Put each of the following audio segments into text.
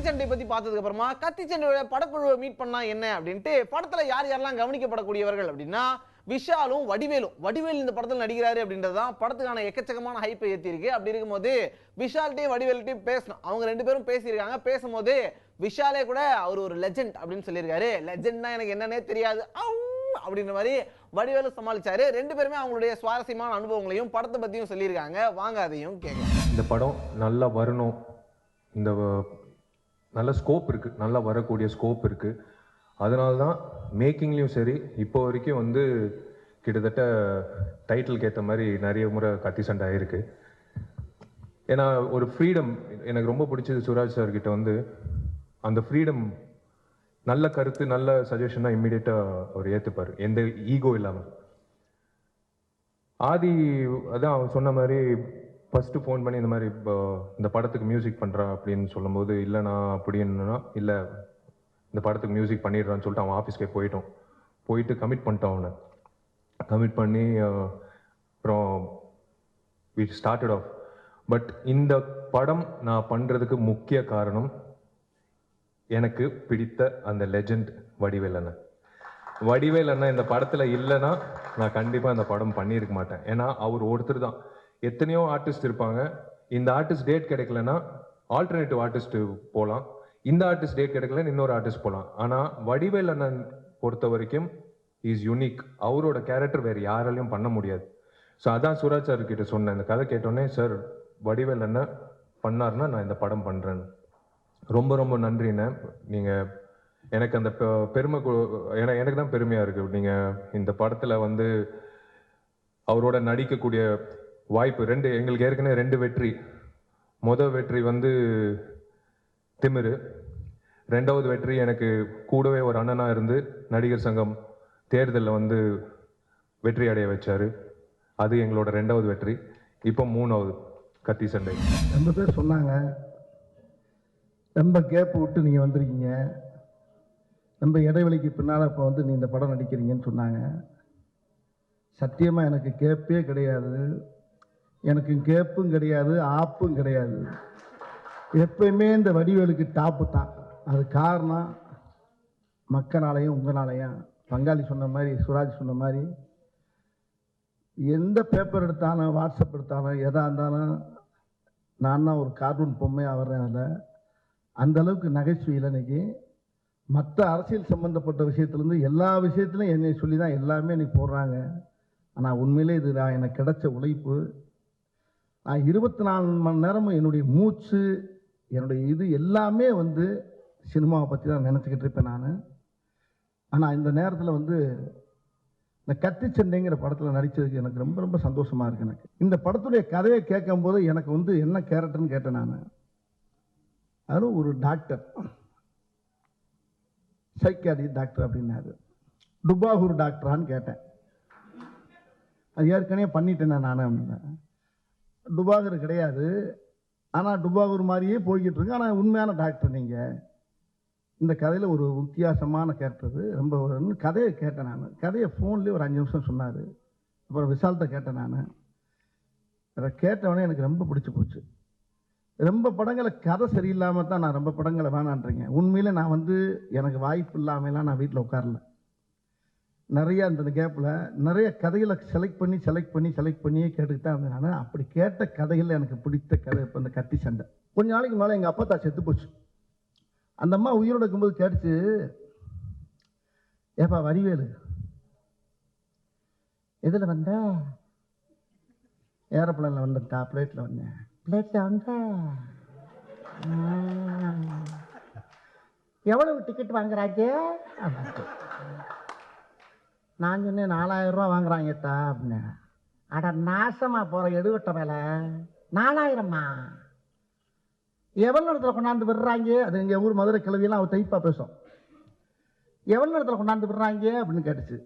சண்டை பத்தி பார்த்ததுக்கு அப்புறமா கத்தி சண்டையோட படக்குழுவை மீட் பண்ணா என்ன அப்படின்ட்டு படத்துல யார் யாரெல்லாம் கவனிக்கப்படக்கூடியவர்கள் அப்படின்னா விஷாலும் வடிவேல் இந்த படத்தில் நடிக்கிறாரு அப்படின்றதுதான் படத்துக்கான எக்கச்சக்கமான ஹைப்பை ஏற்றிருக்கு. அப்படி இருக்கும்போது விஷால்ட்டையும் வடிவேல்ட்டையும் பேசணும். அவங்க ரெண்டு பேரும் பேசியிருக்காங்க. பேசும்போது விஷாலே கூட அவர் ஒரு லெஜெண்ட் அப்படின்னு சொல்லியிருக்காரு. லெஜெண்ட்னா எனக்கு என்னன்னே தெரியாது அப்படின்ற மாதிரி வடிவேலு சமாளிச்சாரு. ரெண்டு பேருமே அவங்களுடைய சுவாரஸ்யமான அனுபவங்களையும் படத்தை பத்தியும் சொல்லியிருக்காங்க. வாங்க அதையும் கேட்கலாம். இந்த படம் நல்லா வரணும், இந்த நல்ல ஸ்கோப் இருக்குது, நல்லா வரக்கூடிய ஸ்கோப் இருக்குது. அதனால தான் மேக்கிங்லேயும் சரி இப்போ வரைக்கும் வந்து கிட்டத்தட்ட டைட்டிலுக்கு ஏற்ற மாதிரி நிறைய முறை கத்தி சண்டை ஆகிருக்கு. ஏன்னா ஒரு ஃப்ரீடம் எனக்கு ரொம்ப பிடிச்சது. சுராஜ் சார்கிட்ட வந்து அந்த ஃப்ரீடம், நல்ல கருத்து நல்ல சஜஷன் தான் இம்மிடியேட்டாக அவர் ஏற்றுப்பார், எந்த ஈகோ இல்லாமல். ஆதி அதான் அவர் சொன்ன மாதிரி ஃபஸ்ட்டு ஃபோன் பண்ணி இந்த மாதிரி இப்போ இந்த படத்துக்கு மியூசிக் பண்ணுறான் அப்படின்னு சொல்லும்போது, இல்லைண்ணா அப்படின்னா இல்லை இந்த படத்துக்கு மியூசிக் பண்ணிடுறான்னு சொல்லிட்டு அவன் ஆஃபீஸ்க்கே போயிட்டு கமிட் பண்ணிட்டான். அவனை கமிட் பண்ணி அப்புறம் வி ஸ்டார்டட் ஆஃப். பட் இந்த படம் நான் பண்ணுறதுக்கு முக்கிய காரணம் எனக்கு பிடித்த அந்த லெஜெண்ட் வடிவேல் அண்ணன் இந்த படத்தில் இல்லைன்னா நான் கண்டிப்பாக இந்த படம் பண்ணியிருக்க மாட்டேன். ஏன்னா அவர் ஒருத்தர் தான். எத்தனையோ ஆர்டிஸ்ட் இருப்பாங்க. இந்த ஆர்டிஸ்ட் டேட் கிடைக்கலன்னா ஆல்டர்னேட்டிவ் ஆர்டிஸ்ட் போகலாம், இந்த ஆர்டிஸ்ட் டேட் கிடைக்கலன்னு இன்னொரு ஆர்டிஸ்ட் போகலாம். ஆனால் வடிவேல் அண்ணன் பொறுத்த வரைக்கும் இஸ் யூனிக். அவரோட கேரக்டர் வேறு யாராலையும் பண்ண முடியாது. ஸோ அதான் சுராஜ் சார் கிட்ட சொன்னேன். இந்த கதை கேட்டோன்னே, சார் வடிவேல் அண்ணன் பண்ணார்னா நான் இந்த படம் பண்ணுறேன்னு. ரொம்ப ரொம்ப நன்றிண்ணே. நீங்கள் எனக்கு அந்த பெருமை, எனக்கு தான் பெருமையாக இருக்குது. நீங்கள் இந்த படத்தில் வந்து அவரோட நடிக்கக்கூடிய வாய்ப்பு எங்களுக்கு ஏற்கனவே 2 வெற்றி. மொதல் வெற்றி வந்து திமிரு, 2வது வெற்றி எனக்கு கூடவே ஒரு அண்ணனாக இருந்து நடிகர் சங்கம் தேர்தலில் வந்து வெற்றி அடைய வச்சார். அது எங்களோட 2வது வெற்றி. இப்போ 3வது கத்தி சண்டை. ரொம்ப பேர் சொன்னாங்க, ரொம்ப கேப் விட்டு நீங்கள் வந்திருக்கீங்க, ரொம்ப இடைவெளிக்கு பின்னால் இப்போ வந்து நீ இந்த படம் நடிக்கிறீங்கன்னு சொன்னாங்க. சத்தியமாக எனக்கு கேப்பே கிடையாது, எனக்கு கேப்பும் கிடையாது, ஆப்பும் கிடையாது. எப்பயுமே இந்த வடிவேலுக்கு டாப்பு தான். அது காரணம் மக்களாலையும் உங்களாலையும். பங்காளி சொன்ன மாதிரி, சுராஜ் சொன்ன மாதிரி, எந்த பேப்பர் எடுத்தாலும் வாட்ஸ்அப் எடுத்தாலும் எதாக இருந்தாலும் நான் தான் ஒரு கார்ட்டூன் பொம்மையாக வர்றேன். அதில் அந்தளவுக்கு நகைச்சுவையில் இன்னைக்கு மற்ற அரசியல் சம்மந்தப்பட்ட விஷயத்துலேருந்து எல்லா விஷயத்துலையும் என்னை சொல்லி தான் எல்லாமே இன்னைக்கு போடுறாங்க. ஆனால் உண்மையிலே இது நான் எனக்கு கிடைச்ச உழைப்பு. நான் 24 மணி நேரமும் என்னுடைய மூச்சு, என்னுடைய இது எல்லாமே வந்து சினிமாவை பற்றி தான் நினச்சிக்கிட்டு இருப்பேன் நான். ஆனால் இந்த நேரத்தில் வந்து இந்த கத்தி சண்டைங்கிற படத்தில் நடித்ததுக்கு எனக்கு ரொம்ப ரொம்ப சந்தோஷமாக இருக்குது. எனக்கு இந்த படத்துடைய கதையை கேட்கும்போது எனக்கு வந்து என்ன கேரக்டர்னு கேட்டேன் நான். அதுவும் ஒரு டாக்டர், சைக்காட்ரி டாக்டர் அப்படின்னாரு. டுபாகூர் டாக்டரான்னு கேட்டேன். அது ஏற்கனவே பண்ணிட்டேன் நான் அப்படின்னா. டுபாகூர் கிடையாது, ஆனால் டுபாகூர் மாதிரியே போய்கிட்டு இருக்கு. ஆனால் உண்மையான டாக்டர் நீங்கள். இந்த கதையில் ஒரு வித்தியாசமான கேரக்டர். ரொம்ப கதையை கேட்டேன் நான். கதையை ஃபோன்லேயே ஒரு 5 நிமிஷம் சொன்னார். அப்புறம் விஷால்கிட்ட கேட்டேன் நான். அதை கேட்டவொடனே எனக்கு ரொம்ப பிடிச்சி போச்சு. ரொம்ப படங்களை கதை சரியில்லாமல் தான் நான் ரொம்ப படங்களை வேணான்றீங்க. உண்மையில் நான் வந்து எனக்கு வாய்ப்பு இல்லாமலாம் நான் வீட்டில் உட்காரல. நிறையா அந்த கேப்பில் நிறைய கதைகளை செலக்ட் பண்ணியே கேட்டுக்கிட்டு தான் இருந்தேன் நான். அப்படி கேட்ட கதைகளில் எனக்கு பிடித்த கதை இப்போ இந்த கத்தி சண்டை. கொஞ்ச நாளைக்கு மேலே எங்கள் அப்பா தான் செத்து போச்சு. அந்த அம்மா உயிரோடு இருக்கும்போது கேட்டுச்சு, ஏப்பா வடிவேலு எதில் வந்த? ஏரோப்ளேனில் வந்துட்டா, பிளேட்டில் வந்தேன். பிளேட்டில் வந்த எவ்வளவு டிக்கெட் வாங்குறாங்க அப்படின்ட்டு. நான் சொன்னேன் 4000 ரூபா வாங்குறாங்கத்தா அப்படின்னு. அட நாசமாக போகிற எடுவட்ட வேலை, 4000மா? எவ்வளோ இடத்துல கொண்டாந்து விடுறாங்க? அது எங்கள் ஊர் மதுரை கிளவியெல்லாம் அவள் டைப்பாக பேசும். எவ்வளோ இடத்துல கொண்டாந்து விடுறாங்க அப்படின்னு கேட்டுச்சு.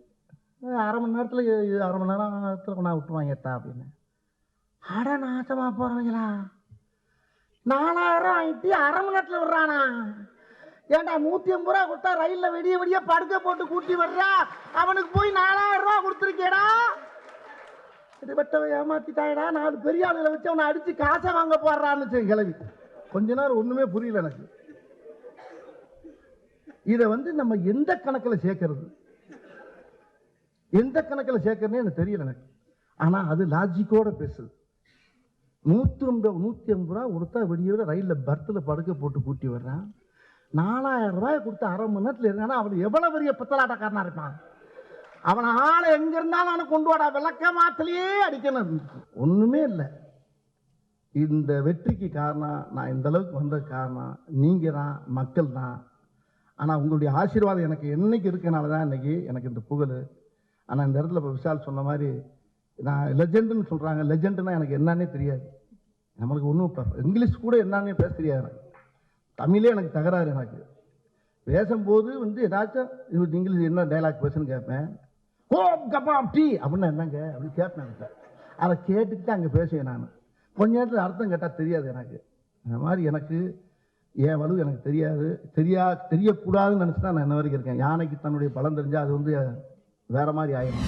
1/2 மணி நேரத்தில் 1/2 மணி நேரத்தில் கொண்டாந்து விட்டுருவாங்கத்தா அப்படின்னு. அட நாசமாக போகிறவங்களா, 4000 வாங்கிட்டு 1/2 மணி நேரத்தில் விடுறானா? ஏன்டா 150 ரூபா கொடுத்தா ரயிலில் விடிய படுக்க போட்டு கூட்டி வர்றா, அவனுக்கு போய் 4000 ரூபா கொடுத்துருக்கேடா. இதுபட்டவன் ஏமாத்திட்டாயடா. 4 பெரிய ஆளுகளை வச்சு அவனை அடித்து காசை வாங்க போடுறான்னு கிளவி. கொஞ்ச நேரம் ஒன்றுமே புரியல எனக்கு. இதை வந்து நம்ம எந்த கணக்கில் சேர்க்கறது, எந்த கணக்கில் சேர்க்கறதுனே எனக்கு தெரியல எனக்கு. ஆனால் அது லாஜிக்கோட பேசுது. 150 ரூபா கொடுத்தா விடிய ரயிலில் பர்த்தில் படுக்க போட்டு கூட்டி வர்றான். 4000 ரூபாய் கொடுத்து அரை மணி நேரத்தில் இருந்தானா அவன் எவ்வளோ பெரிய பித்தலாட்டக்காரனா இருப்பான். அவனை ஆளை எங்க இருந்தாலும் அவனை கொண்டு வாடா, விளக்க மாத்திலேயே அடிக்கணும். ஒன்றுமே இல்லை. இந்த வெற்றிக்கு காரணம், நான் இந்த அளவுக்கு வந்த காரணம் நீங்கள் தான், மக்கள் தான். ஆனால் உங்களுடைய ஆசீர்வாதம் எனக்கு என்னைக்கு இருக்கனால தான் இன்னைக்கு எனக்கு இந்த புகழ். ஆனால் இந்த இடத்துல இப்போ விஷால் சொன்ன மாதிரி நான் லெஜெண்டுன்னு சொல்கிறாங்க. லெஜெண்டுன்னா எனக்கு என்னன்னே தெரியாது. நம்மளுக்கு ஒன்றும் இங்கிலீஷ் கூட என்னன்னே பேச தெரியாது எனக்கு. தமிழே எனக்கு தகராறு. எனக்கு பேசும்போது வந்து ஏதாச்சும் இங்கிலீஷ் என்ன டைலாக் பேசுன்னு கேட்பேன். ஓ கபாப் டீ அப்படின்னா என்னங்க அப்படின்னு கேட்பேன். அதை கேட்டுக்கிட்டு அங்கே பேசுவேன். நான் கொஞ்ச நேரத்தில் அர்த்தம் கேட்டால் தெரியாது எனக்கு. அந்த மாதிரி எனக்கு என் வலு எனக்கு தெரியாது, தெரியக்கூடாதுன்னு நினச்சி தான் நான் இன்ன வரைக்கும் இருக்கேன். யானைக்கு தன்னுடைய பலம் தெரிஞ்சால் அது வந்து வேற மாதிரி ஆயிடும்.